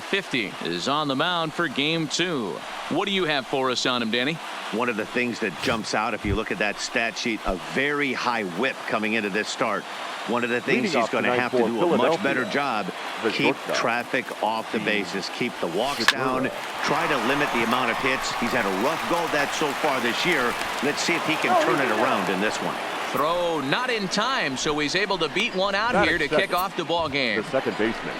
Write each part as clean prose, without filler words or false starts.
50, is on the mound for game 2. What do you have for us on him, Danny? One of the things that jumps out, if you look at that stat sheet, a very high whip coming into this start. One of the things he's going to have to do a much better job, keep traffic off the bases, keep the walks down, try to limit the amount of hits. He's had a rough go of that so far this year. Let's see if he can turn it around in this one. Throw not in time, so he's able to beat one out here to kick off the ball game. The second baseman.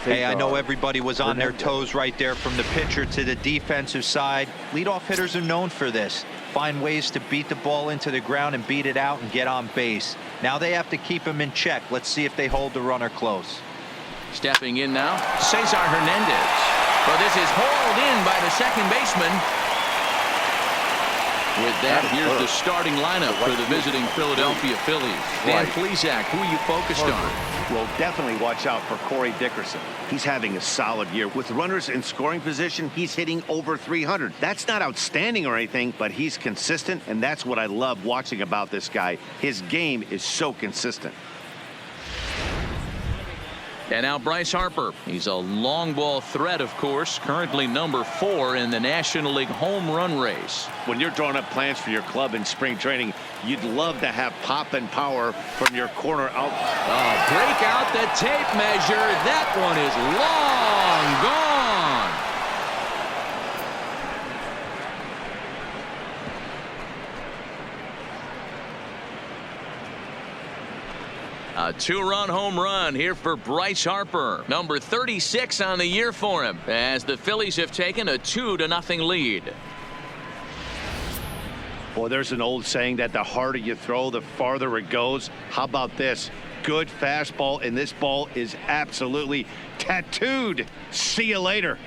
Hey, I know everybody was on their toes right there from the pitcher to the defensive side. Leadoff hitters are known for this. Find ways to beat the ball into the ground and beat it out and get on base. Now they have to keep him in check. Let's see if they hold the runner close. Stepping in now, Cesar Hernandez. Well, this is hauled in by the second baseman. With that, here's the starting lineup for the visiting Philadelphia Phillies. Dan Plesac, who are you focused on? Well, definitely watch out for Corey Dickerson. He's having a solid year. With runners in scoring position, he's hitting over 300. That's not outstanding or anything, but he's consistent, and that's what I love watching about this guy. His game is so consistent. And now Bryce Harper. He's a long ball threat, of course, currently number 4 in the National League home run race. When you're drawing up plans for your club in spring training, you'd love to have pop and power from your corner out. Break out the tape measure. That one is long gone. A 2-run home run here for Bryce Harper, number 36 on the year for him, as the Phillies have taken a 2-0 lead. Well, there's an old saying that the harder you throw, the farther it goes. How about this? Good fastball, and this ball is absolutely tattooed. See you later.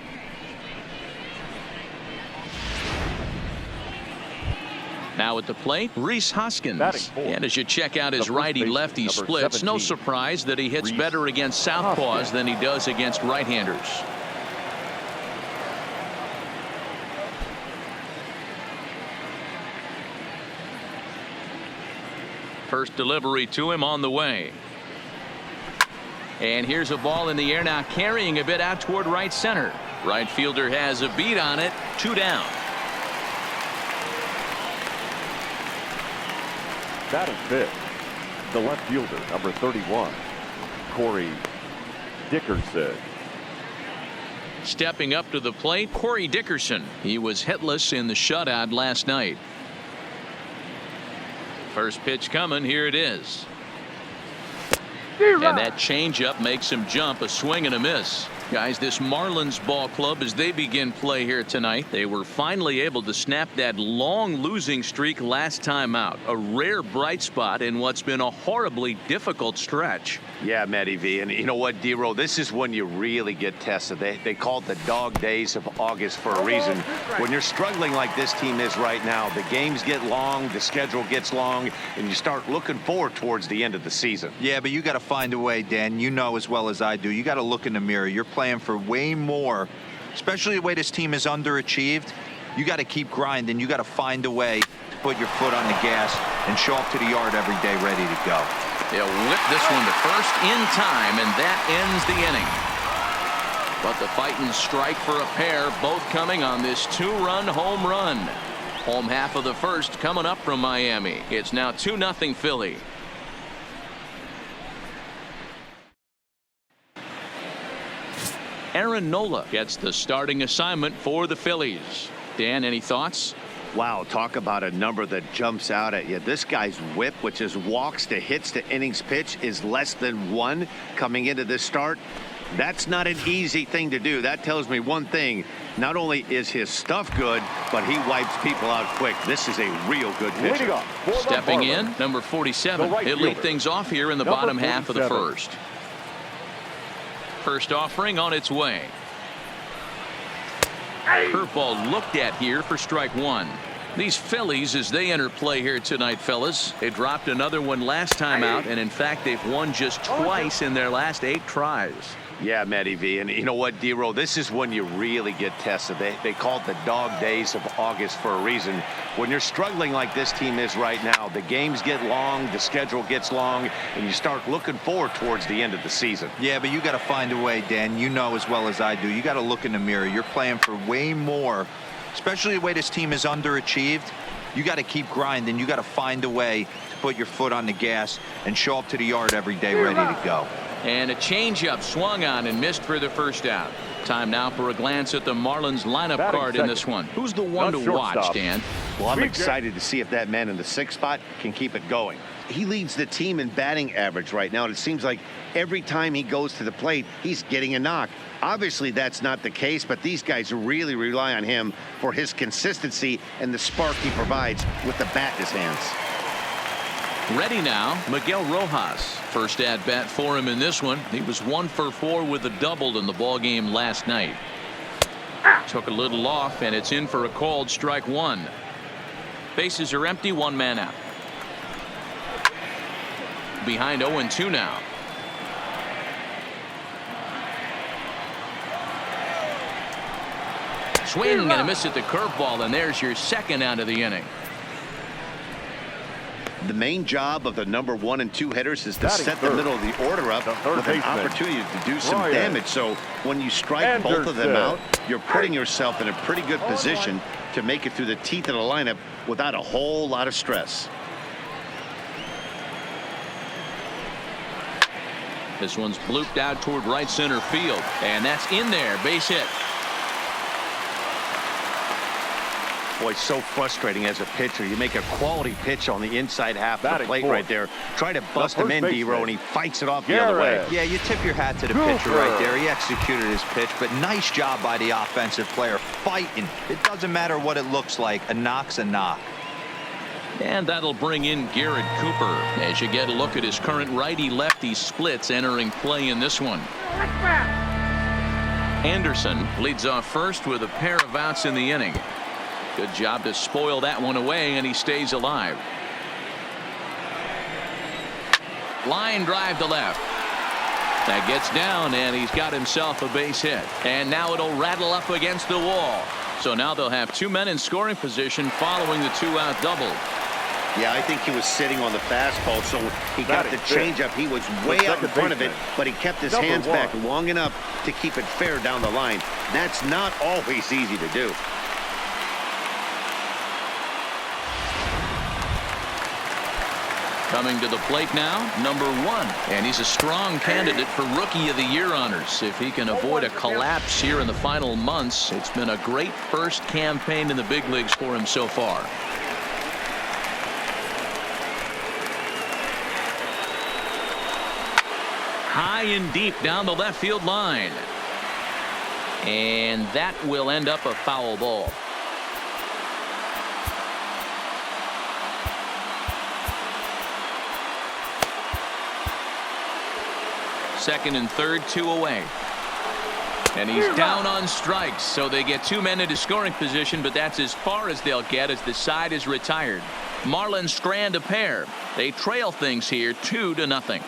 Now at the plate, Rhys Hoskins. And as you check out his righty-lefty splits, no surprise that he hits better against southpaws than he does against right-handers. First delivery to him on the way. And here's a ball in the air now, carrying a bit out toward right center. Right fielder has a beat on it. 2 down. Batting fifth, the left fielder, number 31, Corey Dickerson. Stepping up to the plate, Corey Dickerson. He was hitless in the shutout last night. First pitch coming. Here it is. And that changeup makes him jump. A swing and a miss. Guys, this Marlins ball club, as they begin play here tonight, they were finally able to snap that long losing streak last time out. A rare bright spot in what's been a horribly difficult stretch. Yeah, Matty V. And you know what, D-Roll, this is when you really get tested. They call it the dog days of August for a reason. When you're struggling like this team is right now, the games get long, the schedule gets long, and you start looking forward towards the end of the season. Yeah, but you got to find a way, Dan. You know as well as I do. You got to look in the mirror. You're playing for way more, especially the way this team is underachieved. You got to keep grinding. You got to find a way to put your foot on the gas and show up to the yard every day ready to go. They'll whip this one to first in time, and that ends the inning. But the fighting strike for a pair, both coming on this 2-run home run. Home half of the first coming up from Miami. It's now 2-0 Philly. Aaron Nola gets the starting assignment for the Phillies. Dan, any thoughts? Wow, talk about a number that jumps out at you. This guy's whip, which is walks to hits to innings pitch, is less than 1 coming into this start. That's not an easy thing to do. That tells me one thing. Not only is his stuff good, but he wipes people out quick. This is a real good pitcher. Stepping in, number 47. He'll lead things off here in the bottom half of the first. First offering on its way. Curveball looked at here for strike 1. These Phillies, as they enter play here tonight, fellas, they dropped another one last time out, and in fact they've won just twice in their last 8 tries. Yeah, Matty V. And you know what, D-Roll, this is when you really get tested. They call it the dog days of August for a reason. When you're struggling like this team is right now, the games get long, the schedule gets long, and you start looking forward towards the end of the season. Yeah, but you got to find a way, Dan. You know as well as I do. You got to look in the mirror. You're playing for way more, especially the way this team is underachieved. You got to keep grinding. You got to find a way to put your foot on the gas and show up to the yard every day ready to go. And a changeup swung on and missed for the first out. Time now for a glance at the Marlins lineup card in this one. Who's the one to watch, Dan? Well, I'm excited to see if that man in the 6th spot can keep it going. He leads the team in batting average right now, and it seems like every time he goes to the plate, he's getting a knock. Obviously, that's not the case, but these guys really rely on him for his consistency and the spark he provides with the bat in his hands. Ready now, Miguel Rojas. First at bat for him in this one. He was 1 for 4 with a double in the ball game last night. Took a little off, and it's in for a called strike 1. Bases are empty, 1 man out. Behind 0-2 now. Swing and a miss at the curveball, and there's your second out of the inning. The main job of the number 1 and 2 hitters is to set the middle of the order up with an opportunity to do some damage. So when you strike both of them out, you're putting yourself in a pretty good position to make it through the teeth of the lineup without a whole lot of stress. This one's blooped out toward right center field, and that's in there. Base hit. Boy, so frustrating as a pitcher. You make a quality pitch on the inside half of the plate right there. Try to bust him in, D-Row, and he fights it off the other way. Yeah, you tip your hat to the pitcher right there. He executed his pitch, but nice job by the offensive player fighting. It doesn't matter what it looks like. A knock's a knock. And that'll bring in Garrett Cooper as you get a look at his current righty-lefty splits entering play in this one. Anderson leads off first with a pair of outs in the inning. Good job to spoil that one away, and he stays alive. Line drive to left. That gets down, and he's got himself a base hit. And now it'll rattle up against the wall. So now they'll have 2 men in scoring position following the 2-out double. Yeah, I think he was sitting on the fastball, so he got the changeup. He was way out in front of it, but he kept his hands back long enough to keep it fair down the line. That's not always easy to do. Coming to the plate now, number 1. And he's a strong candidate for Rookie of the Year honors. If he can avoid a collapse here in the final months, it's been a great first campaign in the big leagues for him so far. High and deep down the left field line. And that will end up a foul ball. Second and third, 2 away. And he's down on strikes, so they get 2 men into scoring position, but that's as far as they'll get as the side is retired. Marlins strand a pair. They trail things here 2-0.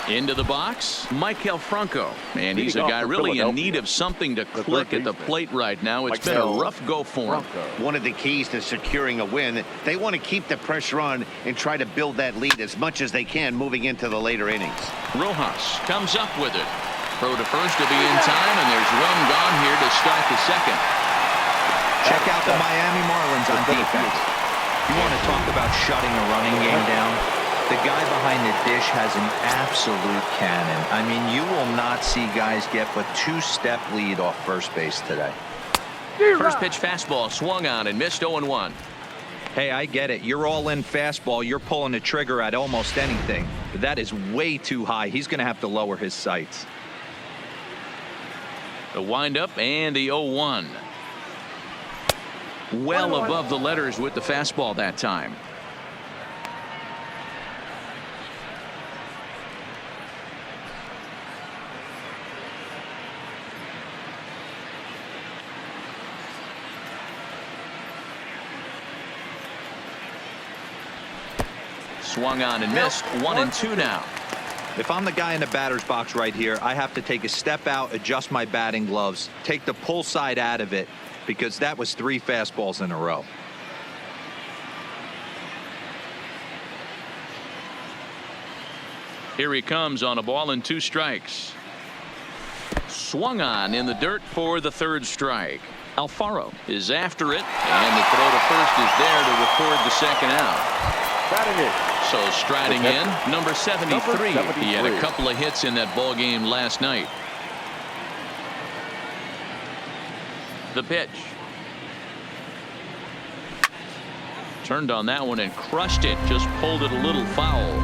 Into the box, Maikel Franco. And he's a guy really in need of something to click at the plate right now. It's been a rough go for him. One of the keys to securing a win, they want to keep the pressure on and try to build that lead as much as they can moving into the later innings. Rojas comes up with it. Throw to first to be in time, and there's 1 gone here to start the second. Check out the Miami Marlins on defense. You want to talk about shutting a running game down? The guy behind the dish has an absolute cannon. I mean, you will not see guys get but 2-step lead off first base today. First pitch fastball swung on and missed 0-1. Hey, I get it. You're all in fastball. You're pulling the trigger at almost anything. But that is way too high. He's going to have to lower his sights. The windup and the 0-1. Well above the letters with the fastball that time. swung on and missed. 1-2 now. If I'm the guy in the batter's box right here, I have to take a step out, adjust my batting gloves, take the pull side out of it, because that was 3 fastballs in a row. Here he comes on a ball and 2 strikes. Swung on in the dirt for the 3rd strike. Alfaro is after it, and the throw to first is there to record the 2nd out. Batting it. So striding in, number 73. He had a couple of hits in that ball game last night. The pitch. Turned on that one and crushed it. Just pulled it a little foul.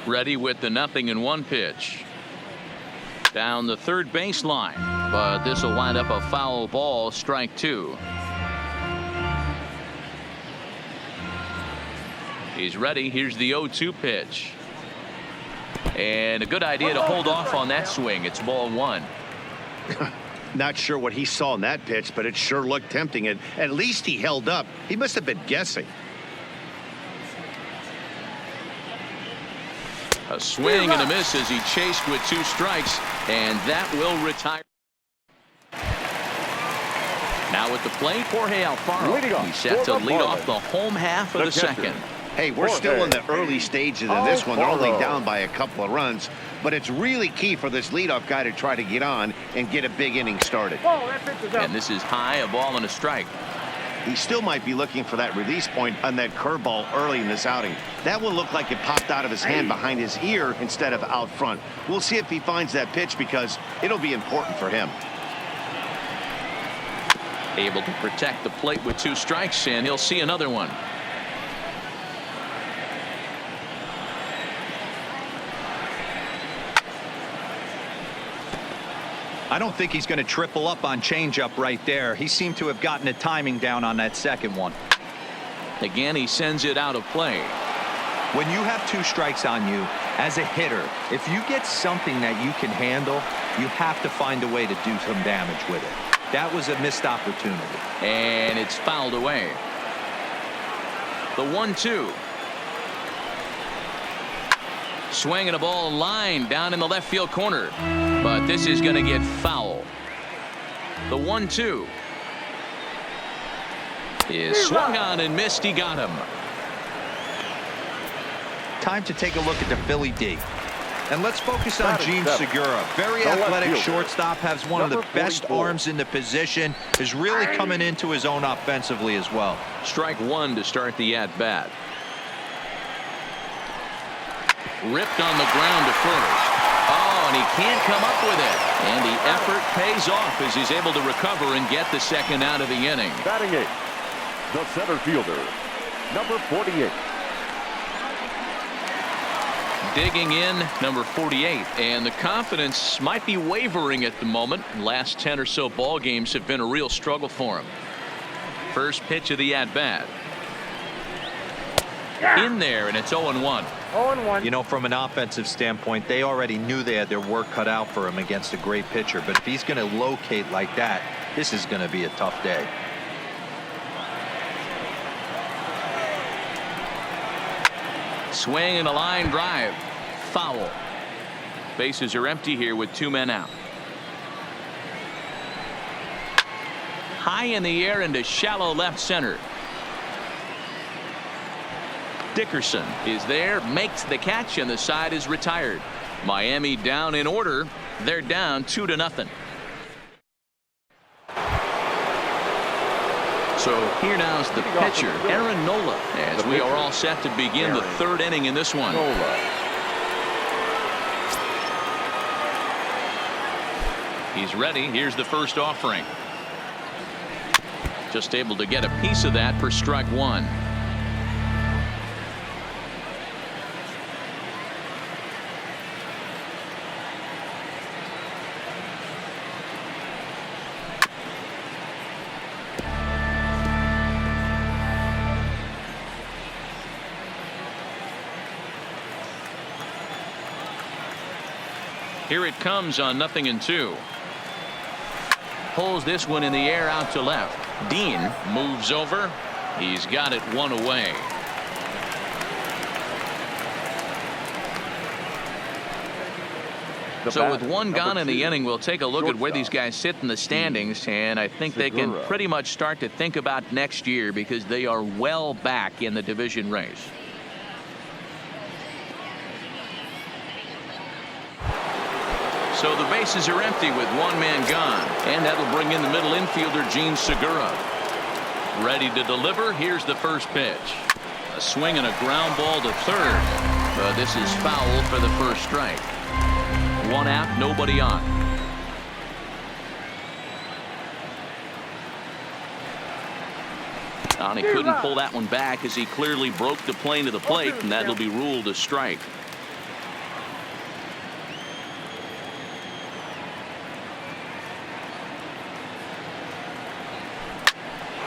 Ready with the 0-1 pitch. Down the 3rd baseline, but this will wind up a foul ball, strike 2. He's ready. Here's the 0-2 pitch. And a good idea to hold off on that swing. It's ball 1. Not sure what he saw in that pitch, but it sure looked tempting. And at least he held up. He must have been guessing. A swing and a miss as he chased with 2 strikes, and that will retire. Now at the plate, Jorge Alfaro. He's set to lead off the home half of the 2nd. Hey, we're still in the early stages of this one. They're only down by a couple of runs, but it's really key for this leadoff guy to try to get on and get a big inning started. And this is high, a ball and a strike. He still might be looking for that release point on that curveball early in this outing. That one looked like it popped out of his hand behind his ear instead of out front. We'll see if he finds that pitch because it'll be important for him. Able to protect the plate with 2 strikes, and he'll see another one. I don't think he's going to triple up on changeup right there. He seemed to have gotten the timing down on that 2nd one. Again, he sends it out of play. When you have 2 strikes on you, as a hitter, if you get something that you can handle, you have to find a way to do some damage with it. That was a missed opportunity. And it's fouled away. The 1-2. Swinging a ball line down in the left field corner. But this is going to get foul. The 1-2 is swung on and missed. He got him. Time to take a look at the Philly D. And let's focus on Gene Segura. Very athletic shortstop, has one of the best arms in the position, is really coming into his own offensively as well. Strike 1 to start the at-bat. Ripped on the ground to first. Oh, and he can't come up with it. And the effort pays off as he's able to recover and get the 2nd out of the inning. Batting 8, the center fielder, number 48. Digging in, number 48. And the confidence might be wavering at the moment. Last 10 or so ball games have been a real struggle for him. First pitch of the at-bat. In there, and it's 0-1. 0-1. You know, from an offensive standpoint, they already knew they had their work cut out for him against a great pitcher. But if he's going to locate like that, this is going to be a tough day. Swing and a line drive. Foul. Bases are empty here with 2 men out. High in the air into shallow left center. Dickerson is there, makes the catch, and the side is retired. Miami down in order. They're down 2-0. So here now is the pitcher, Aaron Nola, as we are all set to begin the 3rd inning in this one. He's ready. Here's the first offering. Just able to get a piece of that for strike 1. Here it comes on 0-2. pulls this one in the air out to left. Dean moves over. He's got it one away. So with one gone in the inning, we'll take a look at where these guys sit in the standings, and I think they can pretty much start to think about next year because they are well back in the division race. So the bases are empty with one man gone, and that'll bring in the middle infielder Gene Segura. Ready to deliver. Here's the first pitch. A swing and a ground ball to third. But this is foul for the first strike. One out, nobody on. And he couldn't pull that one back as he clearly broke the plane to the plate, and that'll be ruled a strike.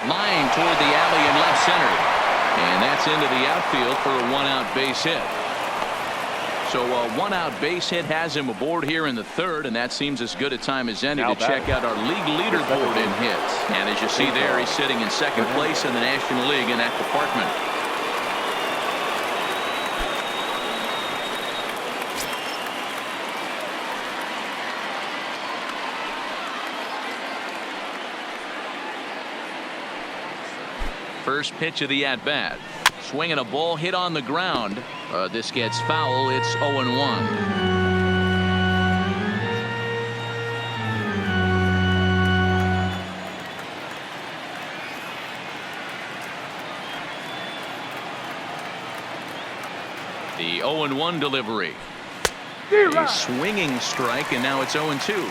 Line toward the alley in left center. And that's into the outfield for a one-out base hit. So a one-out base hit has him aboard here in the third, and that seems as good a time as any to check out our league leaderboard in hits. And as you see there, he's sitting in second place in the National League in that department. First pitch of the at-bat. Swinging a ball hit on the ground. This gets foul. It's 0-1. The 0-1 delivery. A swinging strike, and now it's 0-2.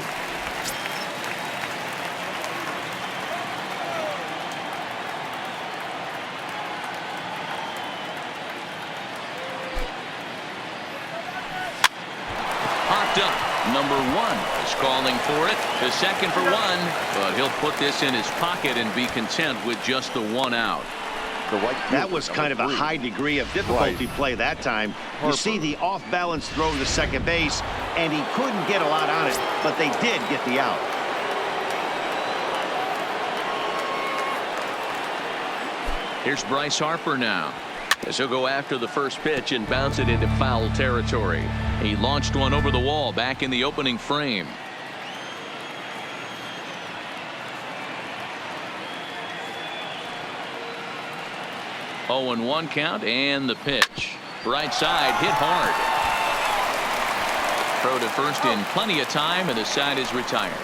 Number one is calling for it. The second for one, but he'll put this in his pocket and be content with just the one out. That was kind of a high degree of difficulty play that time. You see the off-balance throw to second base, and he couldn't get a lot on it, but they did get the out. Here's Bryce Harper now, as he'll go after the first pitch and bounce it into foul territory. He launched one over the wall back in the opening frame. Oh, and 1 count, and the pitch. Right side, hit hard. Throw to first in plenty of time, and the side is retired.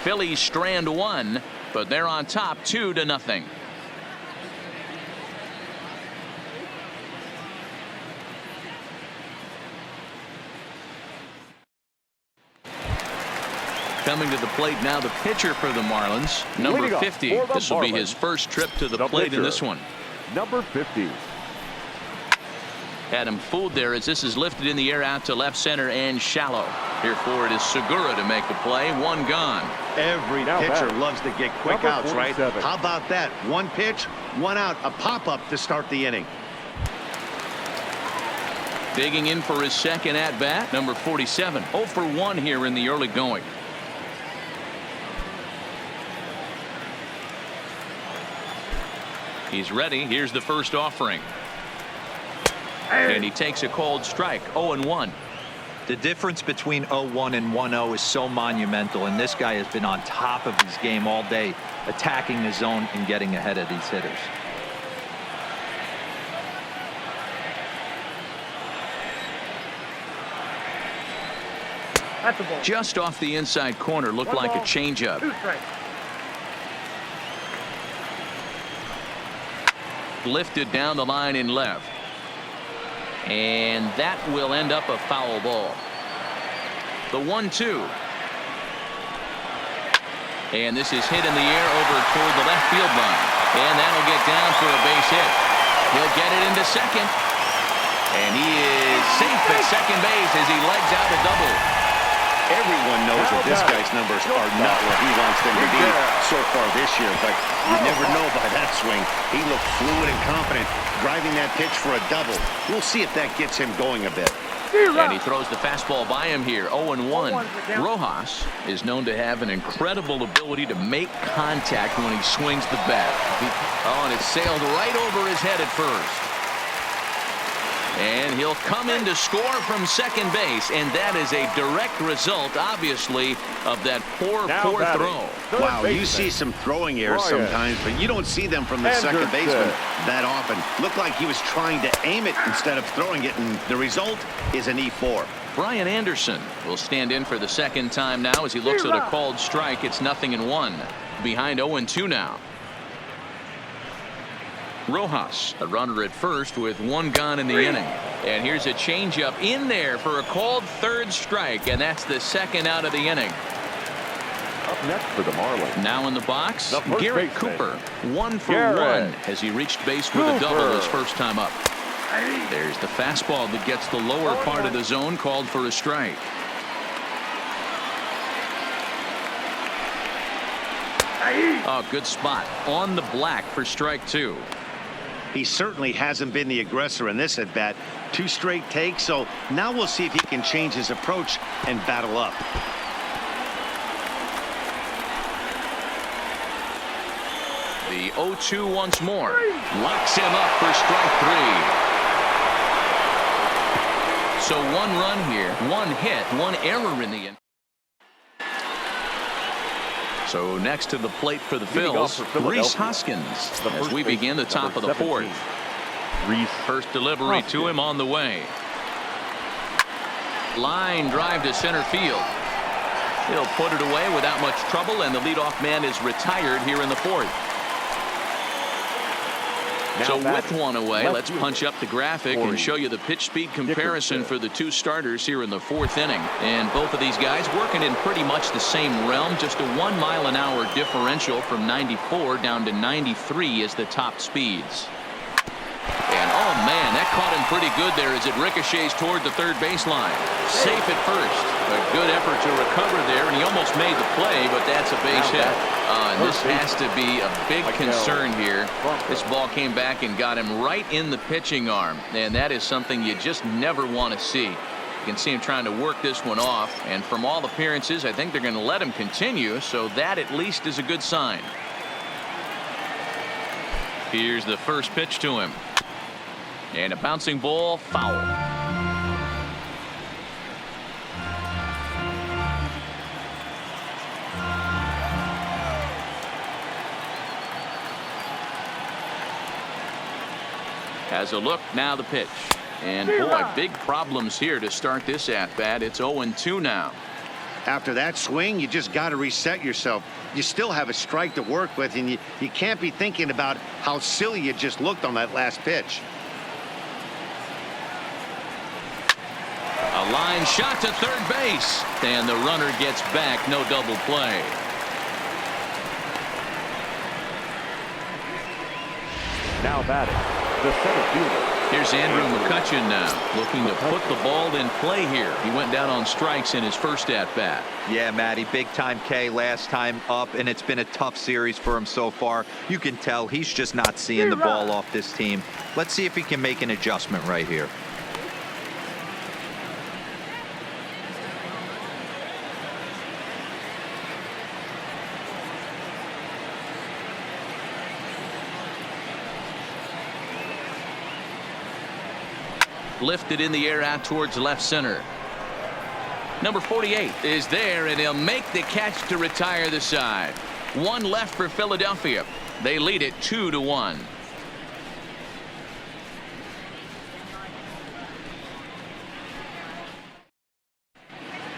Phillies strand one, but they're on top 2-0. Coming to the plate now, the pitcher for the Marlins, number 50. This will be his first trip to the plate in this one. Number 50. Had him fooled there as this is lifted in the air out to left center and shallow. Here for it is Segura to make the play. One gone. Every pitcher loves to get quick outs, right? How about that? One pitch, one out, a pop-up to start the inning. Digging in for his second at-bat, number 47. 0 for 1 here in the early going. He's ready. Here's the first offering. And he takes a cold strike. 0-1. The difference between 0-1 and 1-0 is so monumental, and this guy has been on top of his game all day, attacking the zone and getting ahead of these hitters. Just off the inside corner, looked like a changeup. Lifted down the line in left. And that will end up a foul ball. The 1-2. And this is hit in the air over toward the left field line. And that'll get down for a base hit. He'll get it into second. And he is safe at second base as he legs out a double. Everyone knows that this guy's numbers are not where he wants them to be so far this year, but you never know by that swing. He looked fluid and confident, driving that pitch for a double. We'll see if that gets him going a bit. And he throws the fastball by him here, 0-1. Rojas is known to have an incredible ability to make contact when he swings the bat. Oh, and it sailed right over his head at first. And he'll come in to score from second base, and that is a direct result, obviously, of that poor throw. Wow, you see some throwing errors sometimes, but you don't see them from the second baseman that often. Looked like he was trying to aim it instead of throwing it, and the result is an E4. Brian Anderson will stand in for the second time now as he looks at a called strike. It's 0-1. Behind 0-2 now. Rojas, a runner at first with one gone in the inning. And here's a changeup in there for a called third strike, and that's the second out of the inning. Up next for the Marlins. Now in the box, Garrett Cooper. 1 for 1 as he reached base with a double his first time up. There's the fastball that gets the lower part of the zone, called for a strike. Oh, good spot on the black for strike 2. He certainly hasn't been the aggressor in this at bat. 2 straight takes, so now we'll see if he can change his approach and battle up. The 0-2 once more. Locks him up for strike 3. So 1 run here, 1 hit, 1 error in the inning. So next to the plate for the Phillies, Rhys Hoskins, as we begin the top of the 4th. First delivery to him on the way. Line drive to center field. He'll put it away without much trouble, and the leadoff man is retired here in the 4th. So with 1 away, let's punch up the graphic and show you the pitch speed comparison for the 2 starters here in the 4th inning. And both of these guys working in pretty much the same realm. Just a 1 mile-an-hour differential from 94 down to 93 is the top speeds. And oh man, that caught him pretty good there as it ricochets toward the third baseline. Safe at first. A good effort to recover there, and he almost made the play, but that's a base hit. And this has to be a big concern here. This ball came back and got him right in the pitching arm, and that is something you just never want to see. You can see him trying to work this one off, and from all appearances, I think they're going to let him continue, so that at least is a good sign. Here's the first pitch to him. And a bouncing ball, foul. Has a look, now the pitch. And boy, big problems here to start this at-bat. It's 0-2 now. After that swing, you just got to reset yourself. You still have a strike to work with, and you can't be thinking about how silly you just looked on that last pitch. A line shot to third base, and the runner gets back. No double play. Now batting, the center fielder. Here's Andrew McCutchen now, looking to put the ball in play here. He went down on strikes in his first at-bat. Yeah, Matty, big-time K last time up, and it's been a tough series for him so far. You can tell he's just not seeing the ball off this team. Let's see if he can make an adjustment right here. Lifted in the air out towards left center. Number 48 is there, and he'll make the catch to retire the side. 1 left for Philadelphia. They lead it 2-1.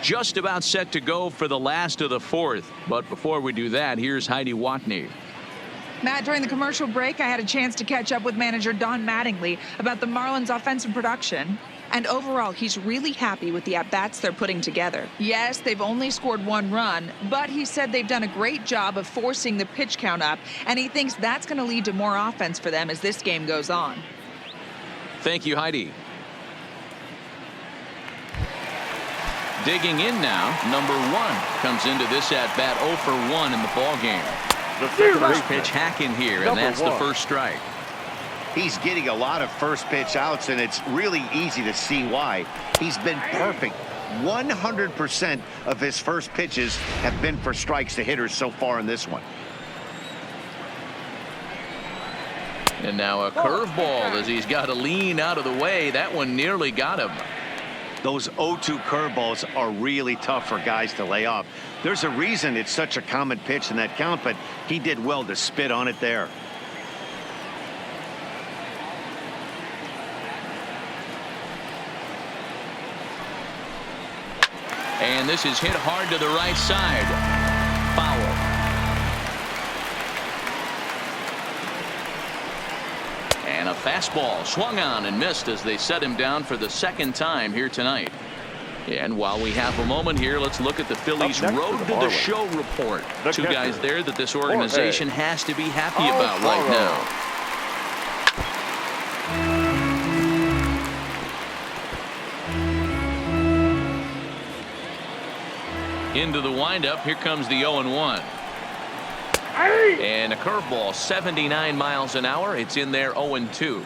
Just about set to go for the last of the 4th. But before we do that, here's Heidi Watney. Matt, during the commercial break, I had a chance to catch up with manager Don Mattingly about the Marlins' offensive production. And overall, he's really happy with the at-bats they're putting together. Yes, they've only scored 1 run, but he said they've done a great job of forcing the pitch count up, and he thinks that's going to lead to more offense for them as this game goes on. Thank you, Heidi. Digging in now, number 1 comes into this at-bat 0 for 1 in the ballgame. First pitch hack in here, and that's the first strike. He's getting a lot of first pitch outs, and it's really easy to see why. He's been perfect. 100% of his first pitches have been for strikes to hitters so far in this one. And now a curveball as he's got to lean out of the way. That one nearly got him. Those 0-2 curveballs are really tough for guys to lay off. There's a reason it's such a common pitch in that count, but he did well to spit on it there. And this is hit hard to the right side. Foul. And a fastball swung on and missed as they set him down for the second time here tonight. And while we have a moment here, let's look at the Phillies' road to the show report. Two guys there that this organization has to be happy about right now. Into the windup, here comes the 0-1. And a curveball, 79 miles an hour. It's in there, 0-2.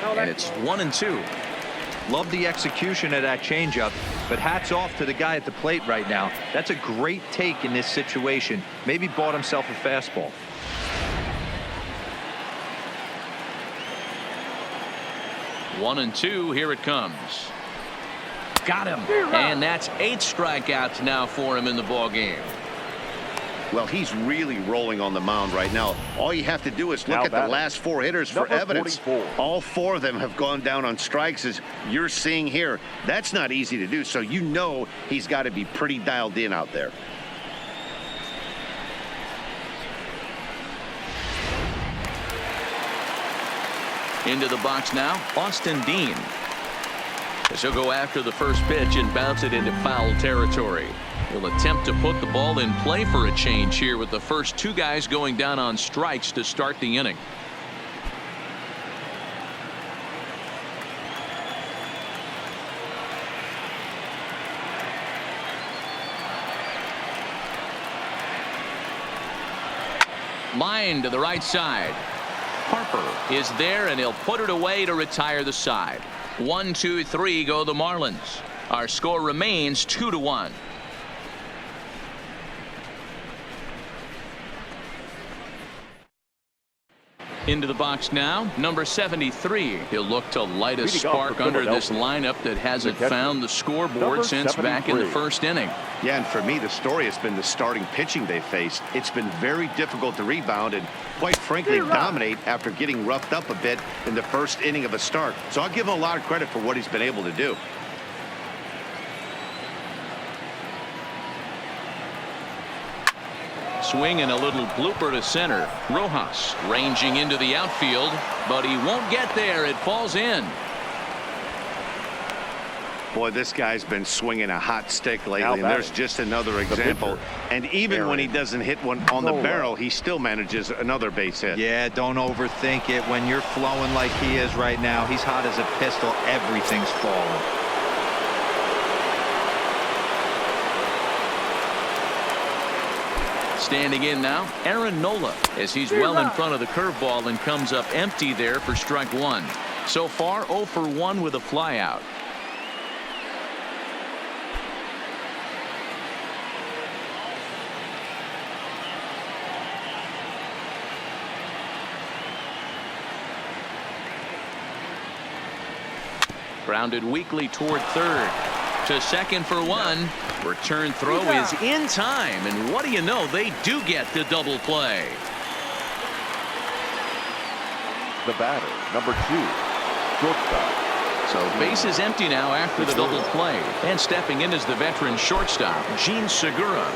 And it's 1-2. Love the execution of that changeup, but hats off to the guy at the plate right now. That's a great take in this situation. Maybe bought himself a fastball. One and two, here it comes. Got him. And that's 8 strikeouts now for him in the ball game. Well, he's really rolling on the mound right now. All you have to do is look at the last 4 hitters for evidence. 44. All 4 of them have gone down on strikes, as you're seeing here. That's not easy to do, so you know he's got to be pretty dialed in out there. Into the box now, Austin Dean. He'll go after the first pitch and bounce it into foul territory. He'll attempt to put the ball in play for a change here with the first 2 guys going down on strikes to start the inning. Line to the right side. Harper is there, and he'll put it away to retire the side. 1, 2, 3 go the Marlins. Our score remains 2-1. Into the box now, number 73. He'll look to light a spark under this lineup that hasn't found the scoreboard since back in the first inning. Yeah, and for me, the story has been the starting pitching they faced. It's been very difficult to rebound and, quite frankly, dominate after getting roughed up a bit in the first inning of a start. So I'll give him a lot of credit for what he's been able to do. Swing and a little blooper to center. Rojas ranging into the outfield, but he won't get there. It falls in. Boy, this guy's been swinging a hot stick lately, and there's just another example. And even when he doesn't hit one on the barrel, he still manages another base hit. Yeah, don't overthink it. When you're flowing like he is right now, he's hot as a pistol. Everything's falling. Standing in now, Aaron Nola, as he's well in front of the curveball and comes up empty there for strike 1. So far, 0 for 1 with a flyout. Grounded weakly toward third. To second for 1. Return throw is in time, and what do you know, they do get the double play. The batter, number 2, shortstop. So base is empty now after the double play, and stepping in is the veteran shortstop, Gene Segura.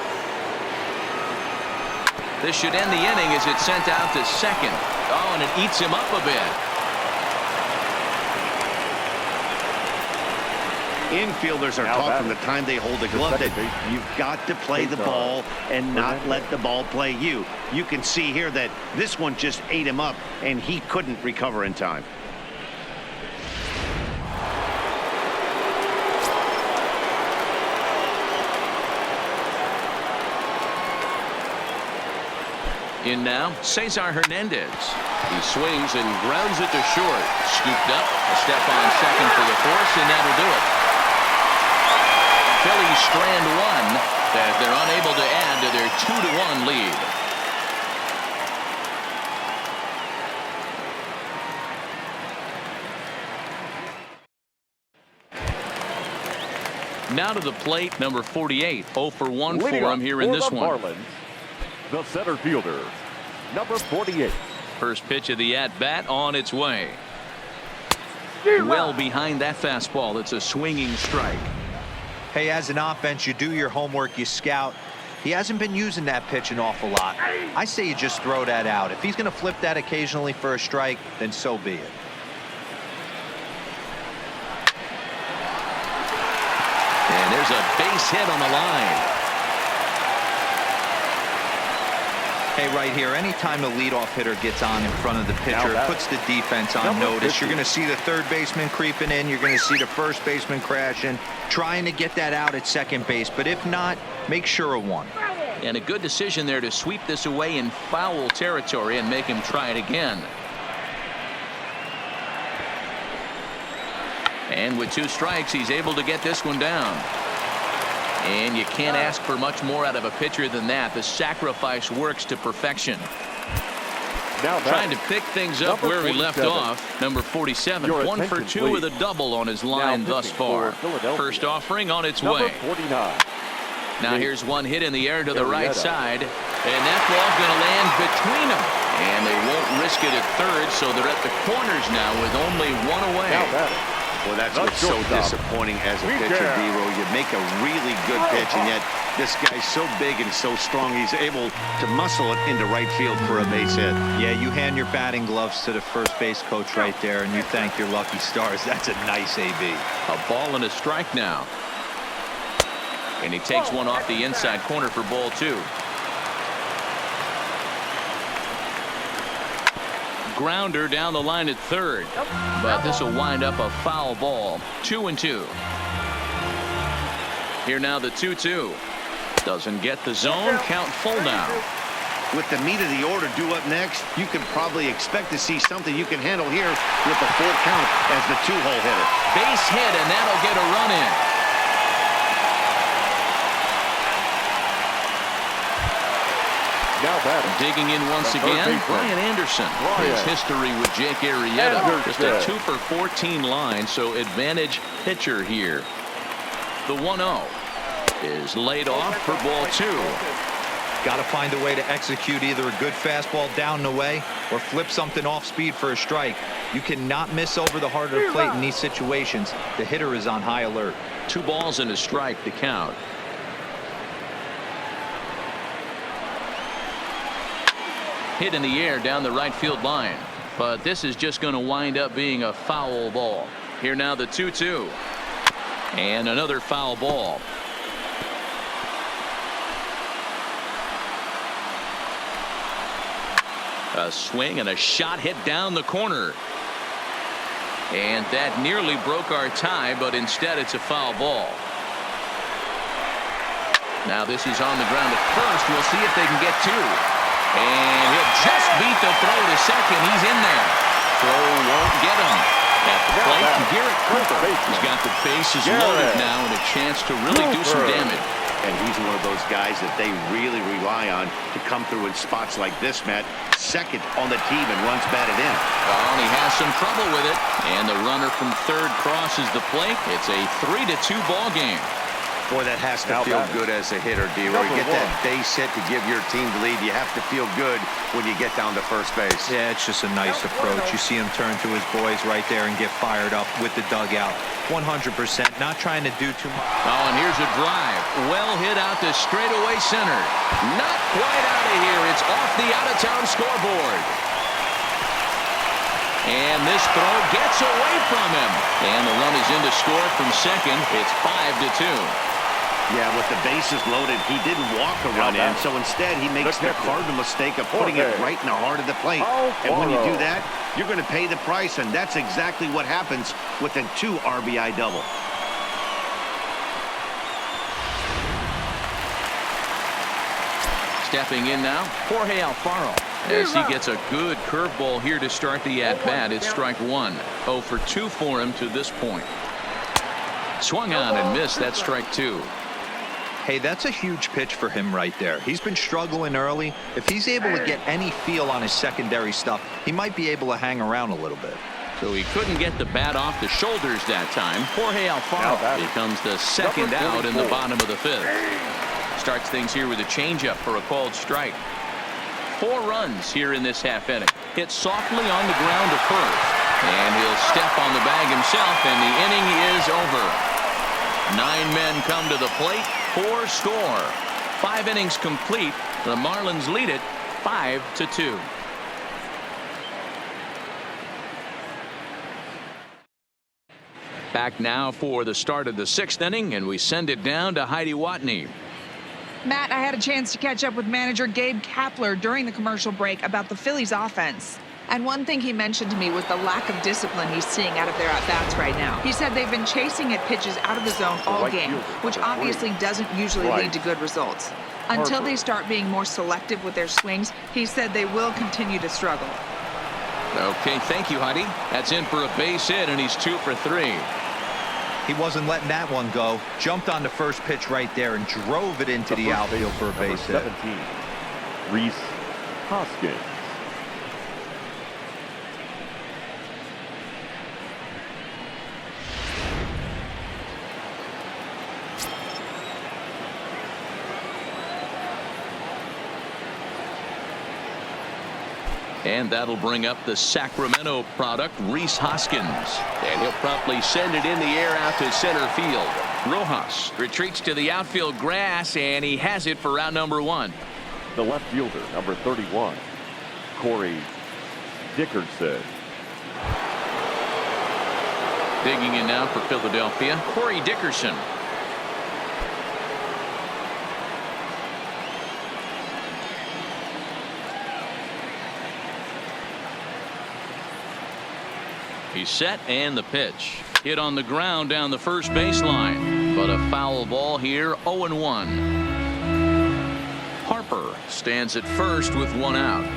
This should end the inning as it's sent out to second. Oh, and it eats him up a bit. Infielders are taught from the time they hold the glove that you've got to play the ball and not let the ball play you. You can see here that this one just ate him up, and he couldn't recover in time. In now, Cesar Hernandez. He swings and grounds it to short. Scooped up, a step on second for the force, and that'll do it. Phillies strand one as they're unable to add to their 2-1 lead. Now to the plate, number 48. 0 for 1 for him here in this one. Marlins, the center fielder, number 48. First pitch of the at-bat on its way. Well behind that fastball. It's a swinging strike. Hey, as an offense, you do your homework, you scout. He hasn't been using that pitch an awful lot. I say you just throw that out. If he's going to flip that occasionally for a strike, then so be it. And there's a base hit on the line. Hey, right here, anytime the leadoff hitter gets on in front of the pitcher, it puts the defense on notice. You're going to see the third baseman creeping in. You're going to see the first baseman crashing, trying to get that out at second base. But if not, make sure of one. And a good decision there to sweep this away in foul territory and make him try it again. And with 2 strikes, he's able to get this one down. And you can't ask for much more out of a pitcher than that. The sacrifice works to perfection. Now trying to pick things up where he left off. Number 47, 1 for 2 with a double on his line thus far. First offering on its way. 49. Now here's one hit in the air to the right side. And that ball's going to land between them. And they won't risk it at third, so they're at the corners now with only 1 away. Well, that's what's so disappointing as a pitcher, D-Row. You make a really good pitch, and yet this guy's so big and so strong, he's able to muscle it into right field for a base hit. Yeah, you hand your batting gloves to the first base coach right there, and you thank your lucky stars. That's a nice AB. A ball and a strike now. And he takes one off the inside corner for ball 2. Grounder down the line at third, but this will wind up a foul ball. 2-2. Here now the 2-2. Doesn't get the zone. Count full now. With the meat of the order due up next, you can probably expect to see something you can handle here with the full count as the 2-hole hitter. Base hit, and that'll get a run in. Digging in once again, Brian Anderson. His history with Jake Arrieta. Just a 2 for 14 line, so advantage pitcher here. The 1-0 is laid off for ball 2. Got to find a way to execute either a good fastball down the way or flip something off speed for a strike. You cannot miss over the heart of the plate in these situations. The hitter is on high alert. 2 balls and a strike to count. Hit in the air down the right field line, but this is just going to wind up being a foul ball. Here now the 2-2 and another foul ball. A swing and a shot hit down the corner, and that nearly broke our tie, but instead it's a foul ball. Now this is on the ground at first. We'll see if they can get 2. And he'll just beat the throw to second. He's in there. Throw won't get him. At the plate, Garrett Cooper. He's got the bases loaded now and a chance to really do some damage. And he's one of those guys that they really rely on to come through in spots like this, Matt. Second on the team and runs batted in. Oh, and he has some trouble with it. And the runner from third crosses the plate. It's a 3-2 ball game. Boy, that has to feel good as a hitter, D-Roy. You get that base hit to give your team the lead. You have to feel good when you get down to first base. Yeah, it's just a nice approach. You see him turn to his boys right there and get fired up with the dugout. 100%, not trying to do too much. Oh, and here's a drive. Well hit out to straightaway center. Not quite out of here. It's off the out-of-town scoreboard. And this throw gets away from him. And the run is in to score from second. It's 5-2. Yeah, with the bases loaded, he didn't walk a run in, so instead he makes the cardinal mistake of putting it right in the heart of the plate. And when you do that, you're going to pay the price, and that's exactly what happens with a 2 RBI double. Stepping in now, Jorge Alfaro. As he gets a good curveball here to start the at-bat, it's strike one. 0 for 2 for him to this point. Swung on and missed. That's strike two. Hey, that's a huge pitch for him right there. He's been struggling early. If he's able to get any feel on his secondary stuff, he might be able to hang around a little bit. So he couldn't get the bat off the shoulders that time. Jorge Alfaro becomes the second out in the bottom of the fifth. Starts things here with a changeup for a called strike. 4 runs here in this half inning. Hit softly on the ground to first. And he'll step on the bag himself, and the inning is over. 9 men come to the plate. 4 score. 5 innings complete. The Marlins lead it 5-2. Back now for the start of the 6th inning, and we send it down to Heidi Watney. Matt, I had a chance to catch up with manager Gabe Kapler during the commercial break about the Phillies offense. And one thing he mentioned to me was the lack of discipline he's seeing out of their at-bats right now. He said they've been chasing at pitches out of the zone all game, which obviously doesn't usually lead to good results. Until they start being more selective with their swings, he said they will continue to struggle. Okay, thank you, Heidi. That's in for a base hit, and he's 2 for 3. He wasn't letting that one go. Jumped on the first pitch right there and drove it into the outfield for a base hit. 17, Rhys Hoskins. And that'll bring up the Sacramento product, Rhys Hoskins. And he'll promptly send it in the air out to center field. Rojas retreats to the outfield grass, and he has it for round number 1. The left fielder, number 31, Corey Dickerson. Digging in now for Philadelphia, Corey Dickerson. He's set, and the pitch. Hit on the ground down the first baseline. But a foul ball here, 0-1. Harper stands at first with 1 out.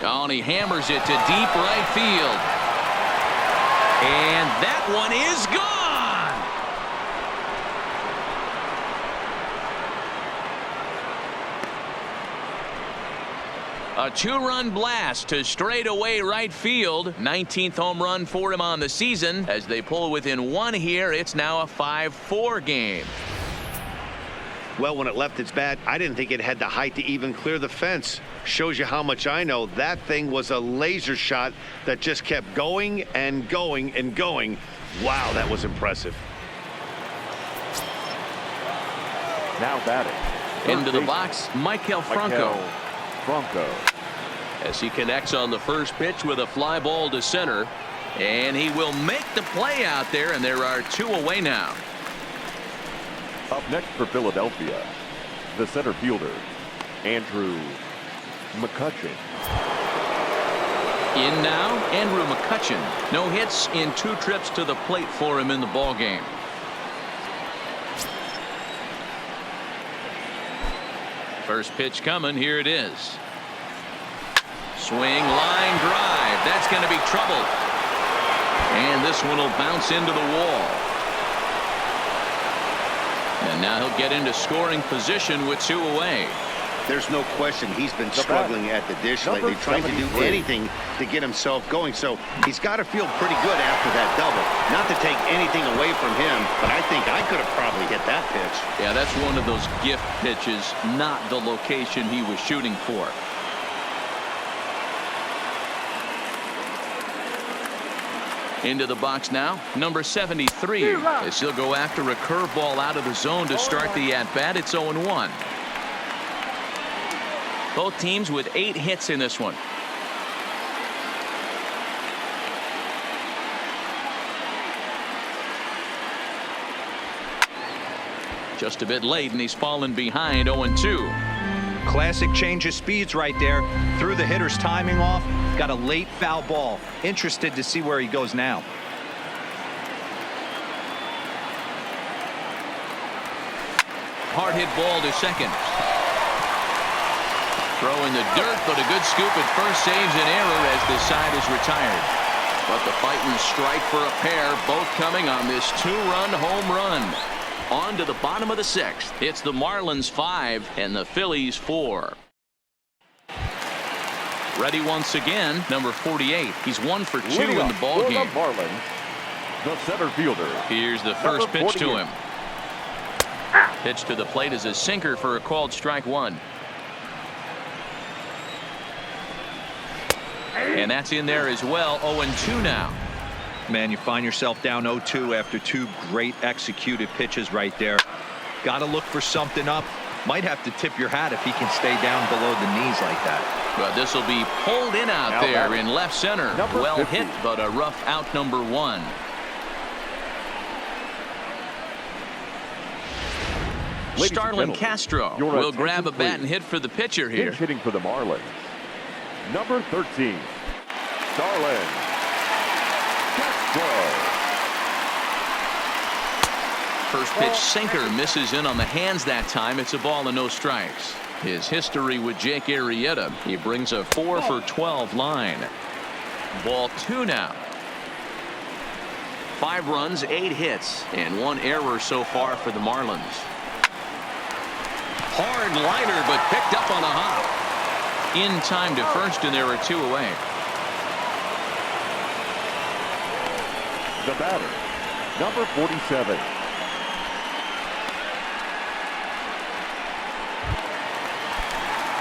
Oh, and he hammers it to deep right field. And that one is gone. A 2-run blast to straightaway right field. 19th home run for him on the season. As they pull within 1 here, it's now a 5-4 game. Well, when it left its bat, I didn't think it had the height to even clear the fence. Shows you how much I know. That thing was a laser shot that just kept going and going and going. Wow, that was impressive. Now batting. Into the box, Michael Franco. As he connects on the first pitch with a fly ball to center. And he will make the play out there, and there are 2 away now. Up next for Philadelphia, the center fielder, Andrew McCutchen. In now, Andrew McCutchen. No hits in 2 trips to the plate for him in the ballgame. First pitch coming. Here it is. Swing, line drive. That's going to be trouble. And this one will bounce into the wall. And now he'll get into scoring position with 2 away. There's no question he's been struggling at the dish lately, trying to do anything to get himself going. So he's got to feel pretty good after that double. Not to take anything away from him, but I think I could have probably hit that pitch. Yeah, that's one of those gift pitches, not the location he was shooting for. Into the box now, number 73, as he'll go after a curveball out of the zone to start the at-bat. It's 0-1. Both teams with 8 hits in this one. Just a bit late, and he's fallen behind 0-2. Classic change of speeds right there. Threw the hitter's timing off. Got a late foul ball. Interested to see where he goes now. Hard hit ball to second. Throw in the dirt, but a good scoop at first saves an error as the side is retired. But the fighting strike for a pair, both coming on this 2-run home run. On to the bottom of the 6th. It's the Marlins 5 and the Phillies 4. Ready once again, number 48. He's 1 for 2 in the ball game. The Marlins, the center fielder. Here's the first pitch to him. Pitch to the plate is a sinker for a called strike 1. And that's in there as well. 0-2 now. Man, you find yourself down 0-2 after 2 great executed pitches right there. Got to look for something up. Might have to tip your hat if he can stay down below the knees like that. But this will be pulled in out there in left center. Well hit, but a rough out number 1. Starlin Castro will grab a bat and hit for the pitcher here. Hitting for the Marlins. Number 13, Starlin Castro. First pitch sinker misses in on the hands that time. It's a ball and no strikes. His history with Jake Arrieta. He brings a 4 for 12 line. Ball 2 now. 5 runs, 8 hits, and 1 error so far for the Marlins. Hard liner, but picked up on a hop. In time to first, and there are 2 away. The batter, number 47.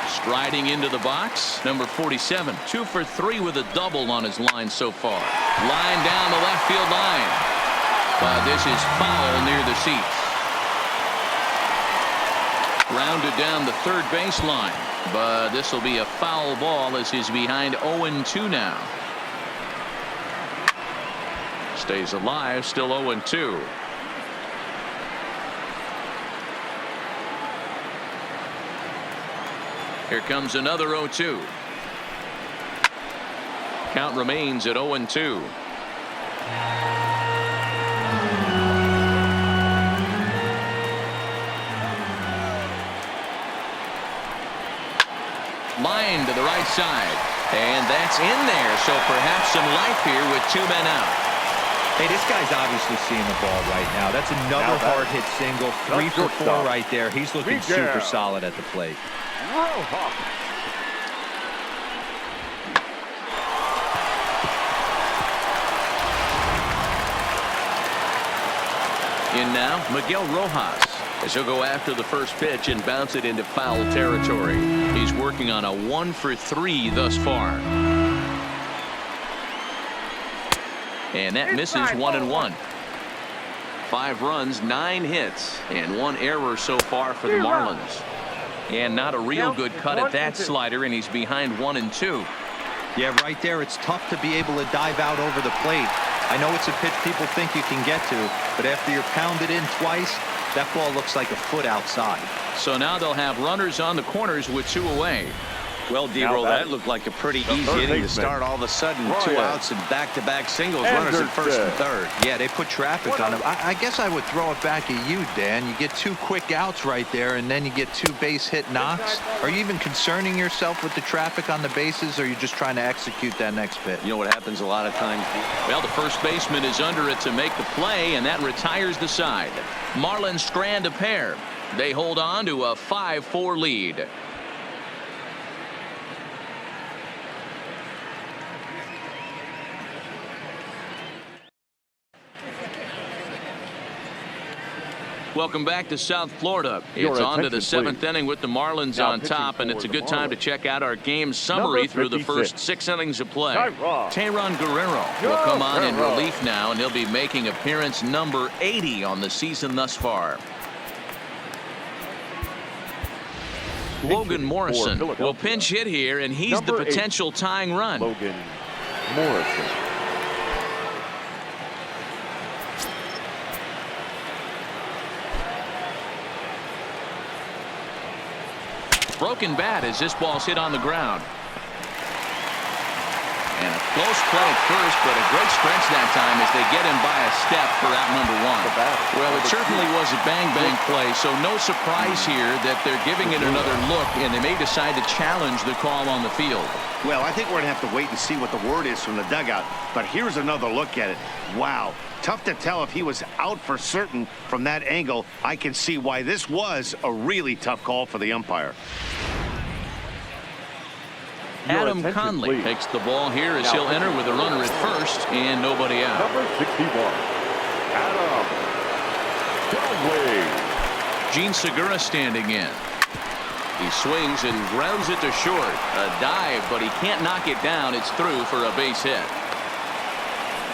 Striding into the box, number 47. 2 for 3 with a double on his line so far. Line down the left field line. But this is foul near the seats. Grounded down the third baseline. But this will be a foul ball as he's behind 0-2 now. Stays alive, still 0-2. Here comes another 0-2. Count remains at 0-2. Line to the right side, and that's in there, so perhaps some life here with 2 men out. Hey, this guy's obviously seeing the ball right now. That's another hard hit single. 3 for 4 right there. He's looking super solid at the plate. In now, Miguel Rojas, as he'll go after the first pitch and bounce it into foul territory. He's working on a 1 for 3 thus far. And that misses 1-1. 5 runs, 9 hits, and 1 error so far for the Marlins. And not a real good cut at that slider, and he's behind 1-2. Yeah, right there, it's tough to be able to dive out over the plate. I know it's a pitch people think you can get to, but after you're pounded in twice, that ball looks like a foot outside. So now they'll have runners on the corners with 2 away. Well, D-Roll, that looked like a pretty easy inning to start. All of a sudden, 2 outs and back-to-back singles. Runners at first and third. Yeah, they put traffic on him. I guess I would throw it back at you, Dan. You get 2 quick outs right there, and then you get 2 base hit knocks. Are you even concerning yourself with the traffic on the bases, or are you just trying to execute that next pitch? You know what happens a lot of times? Well, the first baseman is under it to make the play, and that retires the side. Marlins strand a pair. They hold on to a 5-4 lead. Welcome back to South Florida. It's on to the 7th inning with the Marlins on top, and it's a good time to check out our game summary through the first 6 innings of play. Teheran Guerrero will come on in relief now, and he'll be making appearance number 80 on the season thus far. Logan Morrison will pinch hit here, and he's the potential tying run. Logan Morrison. Broken bat as this ball's hit on the ground. And a close play at first, but a great stretch that time as they get him by a step for out number one. Well, it certainly was a bang-bang play, so no surprise here that they're giving it another look, and they may decide to challenge the call on the field. Well, I think we're going to have to wait and see what the word is from the dugout, but here's another look at it. Wow. Tough to tell if he was out for certain from that angle. I can see why this was a really tough call for the umpire. Adam Conley takes the ball here as he'll enter with a runner at first and nobody out. Number 61, Adam Conley. Gene Segura standing in. He swings and grounds it to short. A dive, but he can't knock it down. It's through for a base hit.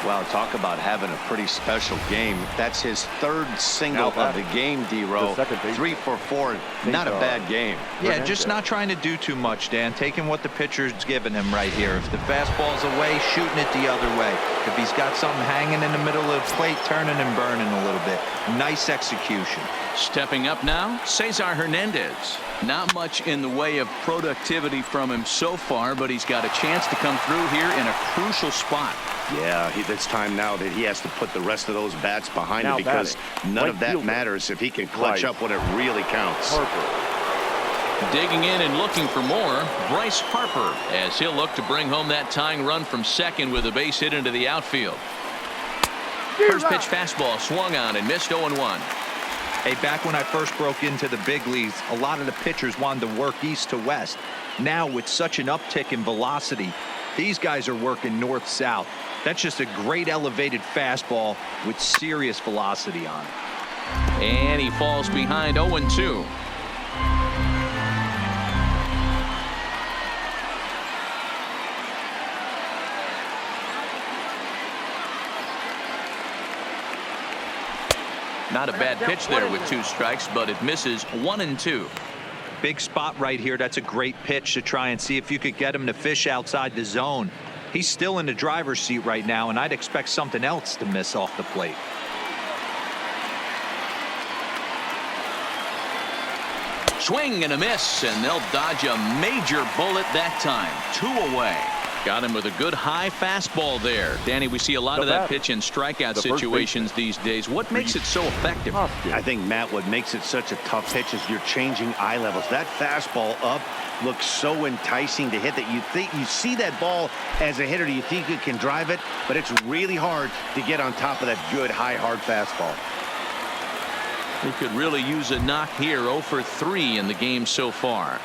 Wow, talk about having a pretty special game. That's his third single of the game, D-Row. 3 for 4. Not a bad game. Yeah, just not trying to do too much, Dan. Taking what the pitcher's giving him right here. If the fastball's away, shooting it the other way. If he's got something hanging in the middle of the plate, turning and burning a little bit. Nice execution. Stepping up now, Cesar Hernandez. Not much in the way of productivity from him so far, but he's got a chance to come through here in a crucial spot. Yeah, it's time now that he has to put the rest of those bats behind him because none of that matters if he can clutch up when it really counts. Digging in and looking for more, Bryce Harper, as he'll look to bring home that tying run from second with a base hit into the outfield. First pitch fastball swung on and missed 0-1. Hey, back when I first broke into the big leagues, a lot of the pitchers wanted to work east to west. Now, with such an uptick in velocity, these guys are working north-south. That's just a great elevated fastball with serious velocity on it. And he falls behind 0-2. Not a bad pitch there with 2 strikes, but it misses 1-2. Big spot right here. That's a great pitch to try and see if you could get him to fish outside the zone. He's still in the driver's seat right now, and I'd expect something else to miss off the plate. Swing and a miss, and they'll dodge a major bullet that time. 2 away. Got him with a good high fastball there. Danny, we see a lot of that pitch in strikeout situations these days. What makes it so effective? I think, Matt, what makes it such a tough pitch is you're changing eye levels. That fastball up looks so enticing to hit that you see that ball as a hitter. You think you can drive it, but it's really hard to get on top of that good high hard fastball. He could really use a knock here. 0 for 3 in the game so far.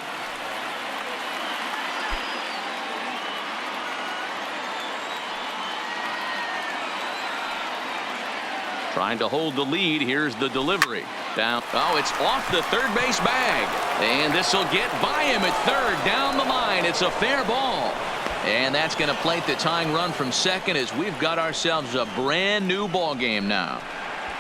Trying to hold the lead. Here's the delivery. Down. Oh, it's off the third base bag. And this will get by him at third. Down the line. It's a fair ball. And that's going to plate the tying run from second as we've got ourselves a brand new ball game now.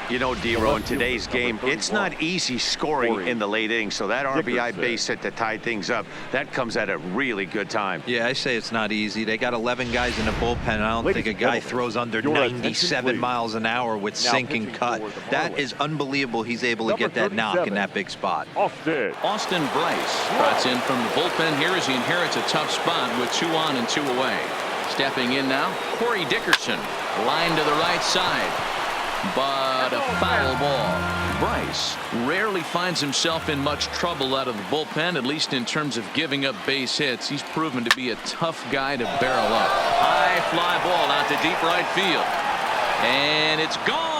You know, D-Row, in today's game, it's not easy scoring in the late innings, so that RBI base hit to tie things up, that comes at a really good time. Yeah, I say it's not easy. They got 11 guys in the bullpen. I don't think a guy throws under 97 miles an hour with sinking cut. That is unbelievable. He's able to get that knock in that big spot. Austin Bryce trots in from the bullpen here as he inherits a tough spot with 2 on and 2 away. Stepping in now, Corey Dickerson, line to the right side. But a foul ball. Bryce rarely finds himself in much trouble out of the bullpen, at least in terms of giving up base hits. He's proven to be a tough guy to barrel up. High fly ball out to deep right field. And it's gone.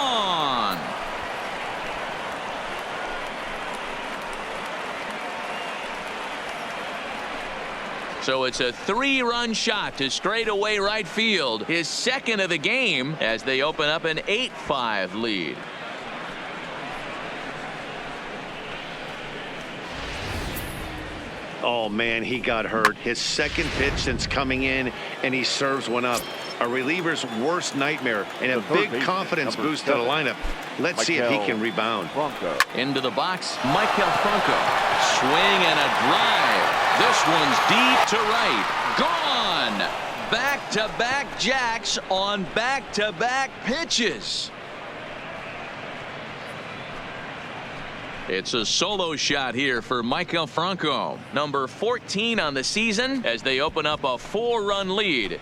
So it's a 3-run shot to straightaway right field, his second of the game, as they open up an 8-5 lead. Oh, man, he got hurt. His second pitch since coming in, and he serves one up. A reliever's worst nightmare, and a big confidence boost to the lineup. Let's see if he can rebound. Into the box, Michael Franco. Swing and a drive. This one's deep to right. Gone. Back-to-back jacks on back-to-back pitches. It's a solo shot here for Michael Franco, number 14 on the season, as they open up a 4-run lead.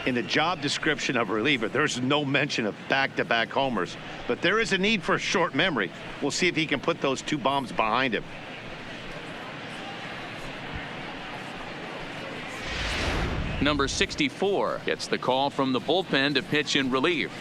In the job description of reliever, there's no mention of back-to-back homers, but there is a need for short memory. We'll see if he can put those 2 bombs behind him. Number 64 gets the call from the bullpen to pitch in relief.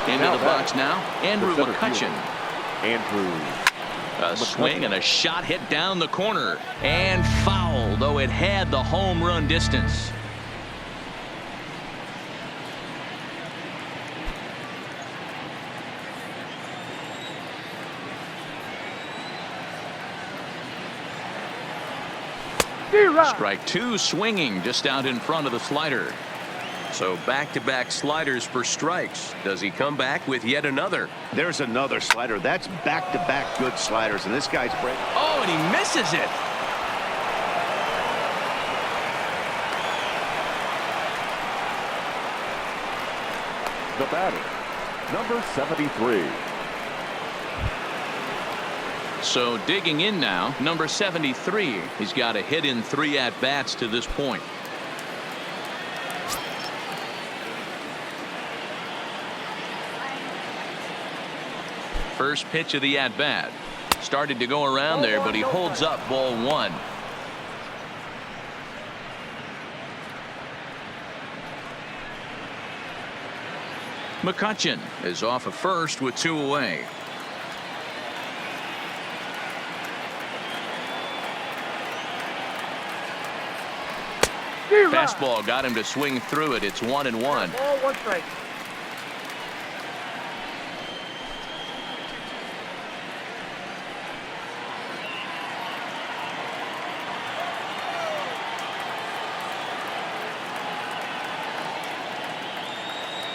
Into the box now, Andrew McCutchen. A swing and a shot hit down the corner and foul, though it had the home run distance. Strike 2 swinging just out in front of the slider. So back-to-back sliders for strikes. Does he come back with yet another? There's another slider. That's back-to-back good sliders, and this guy's breaking. Oh, and he misses it. The batter, number 73. So digging in now, number 73. He's got a hit in 3 at-bats to this point. First pitch of the at-bat. Started to go around there, but he holds up ball 1. McCutchen is off of first with 2 away. Fastball got him to swing through it. It's 1-1.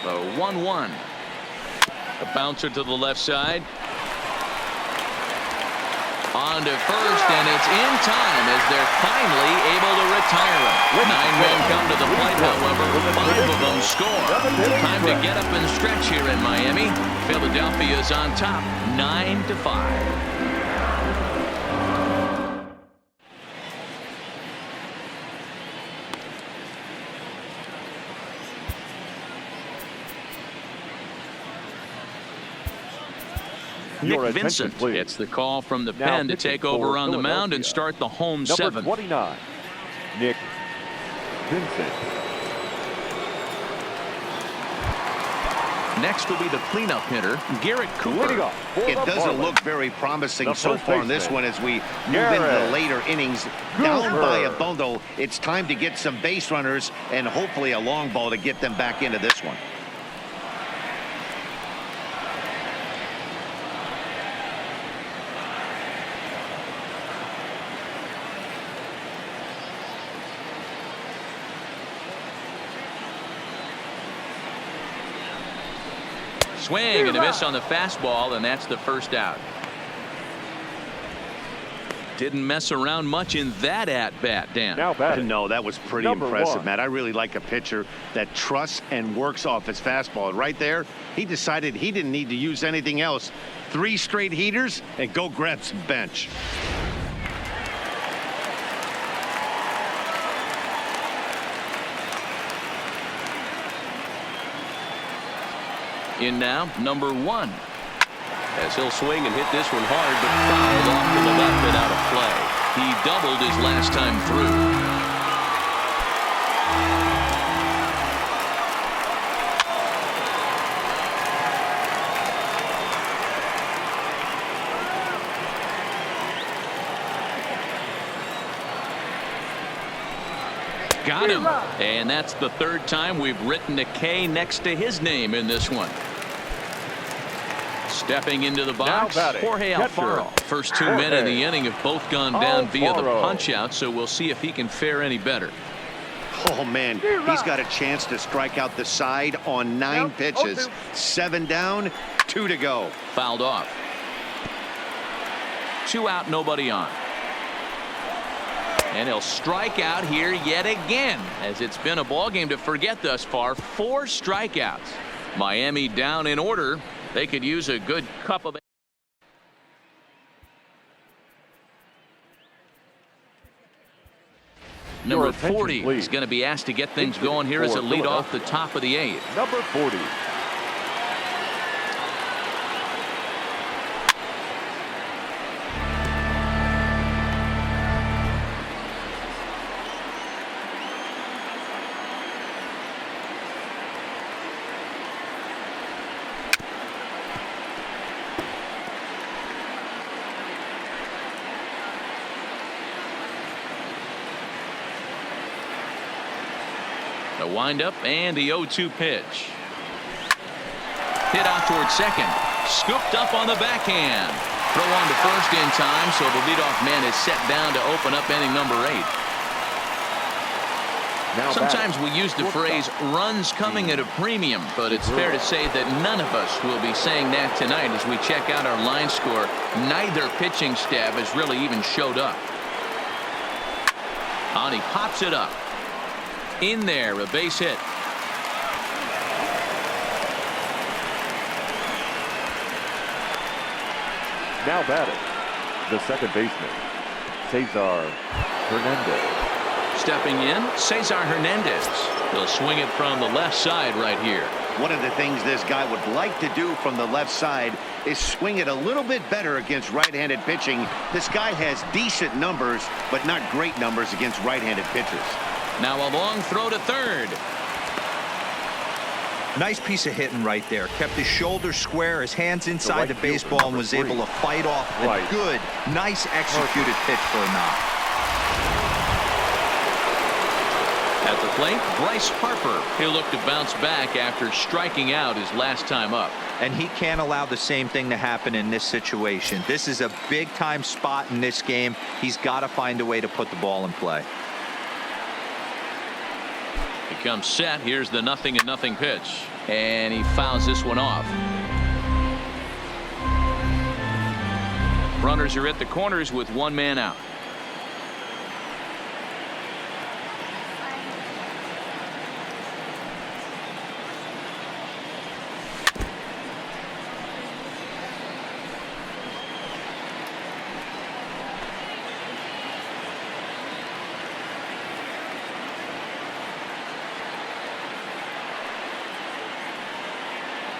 The 1-1. A bouncer to the left side. On to first, and it's in time as they're finally able to retire him. 9 men come to the plate, however. 5 of them score. Time to get up and stretch here in Miami. Philadelphia is on top, 9-5. Nick Vincent gets the call from the pen to take over on the mound and start the home 7th. Number 29, Nick Vincent. Next will be the cleanup hitter, Garrett Cooper. It doesn't look very promising so far in this one as we move into the later innings. Down by a bundle, it's time to get some base runners and hopefully a long ball to get them back into this one. Swing and a miss on the fastball, and that's the first out. Didn't mess around much in that at-bat, Dan. No, that was pretty impressive, Matt. I really like a pitcher that trusts and works off his fastball. Right there, he decided he didn't need to use anything else. 3 straight heaters and go grab some bench. In now, number 1. As he'll swing and hit this one hard, but fouled off to the left and out of play. He doubled his last time through. Got him. And that's the 3rd time we've written a K next to his name in this one. Stepping into the box, Jorge Alfaro. First 2 men in the inning have both gone down via the punch out, so we'll see if he can fare any better. Oh, man, he's got a chance to strike out the side on 9 pitches. 7 down, 2 to go. Fouled off. 2 out, nobody on. And he'll strike out here yet again, as it's been a ball game to forget thus far. 4 strikeouts. Miami down in order. They could use a good cup of. Number 40 is going to be asked to get things going here as a lead off the top of the 8th. Number 40. The windup and the 0-2 pitch. Hit out towards second. Scooped up on the backhand. Throw on to first in time, so the leadoff man is set down to open up inning number 8. Now sometimes we use the phrase runs coming at a premium, but it's fair to say that none of us will be saying that tonight as we check out our line score. Neither pitching staff has really even showed up. And he pops it up. In there, a base hit. Now batting, the second baseman, Cesar Hernandez. Stepping in, Cesar Hernandez. He'll swing it from the left side right here. One of the things this guy would like to do from the left side is swing it a little bit better against right-handed pitching. This guy has decent numbers, but not great numbers against right-handed pitchers. Now a long throw to third. Nice piece of hitting right there. Kept his shoulders square, his hands inside the baseball, and was able to fight off a good, nice executed pitch for a knock. At the plate, Bryce Harper. He'll look to bounce back after striking out his last time up. And he can't allow the same thing to happen in this situation. This is a big-time spot in this game. He's got to find a way to put the ball in play. Comes set. Here's the 0-0 pitch, and he fouls this one off. Runners are at the corners with 1 man out.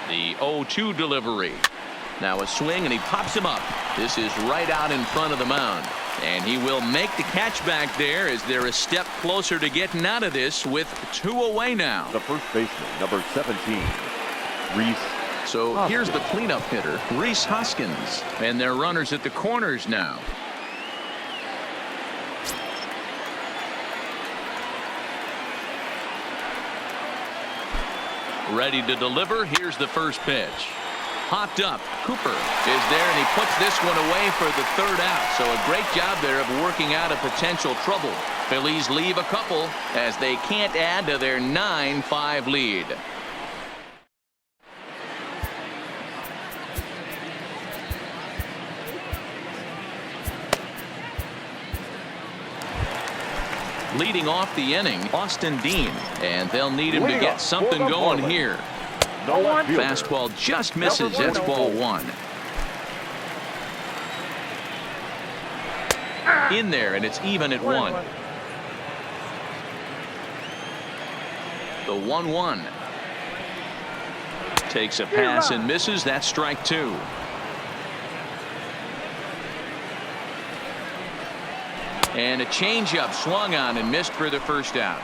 The 0-2 delivery. Now a swing, and he pops him up. This is right out in front of the mound. And he will make the catch back there as they're a step closer to getting out of this with 2 away now. The first baseman, number 17, Rhys. So here's the cleanup hitter, Rhys Hoskins. And their runners at the corners now. Ready to deliver. Here's the first pitch. Popped up. Cooper is there, and he puts this one away for the 3rd out. So a great job there of working out a potential trouble. Phillies leave a couple as they can't add to their 9-5 lead. Leading off the inning, Austin Dean, and they'll need him to get something going here. Fastball just misses. That's ball 1. In there, and it's even at 1. The 1-1 takes a pass and misses. That's strike 2. And a changeup swung on and missed for the 1st out.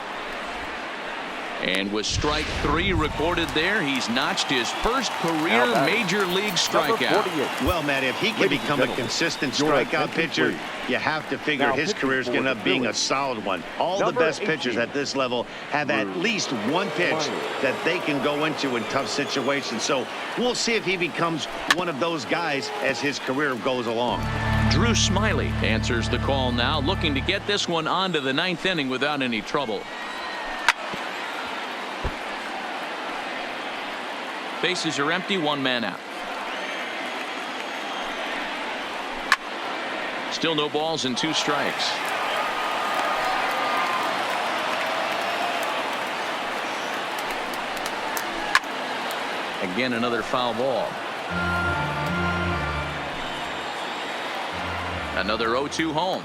And with strike 3 recorded there, he's notched his first career major league strikeout. Well, Matt, if he can become a consistent strikeout pitcher, you have to figure his career is going to be being a solid one. All the best pitchers at this level have at least one pitch that they can go into in tough situations. So we'll see if he becomes one of those guys as his career goes along. Drew Smiley answers the call now, looking to get this one onto the 9th inning without any trouble. Bases are empty, one man out. Still no balls and 2 strikes. Again, another foul ball. Another 0-2 home.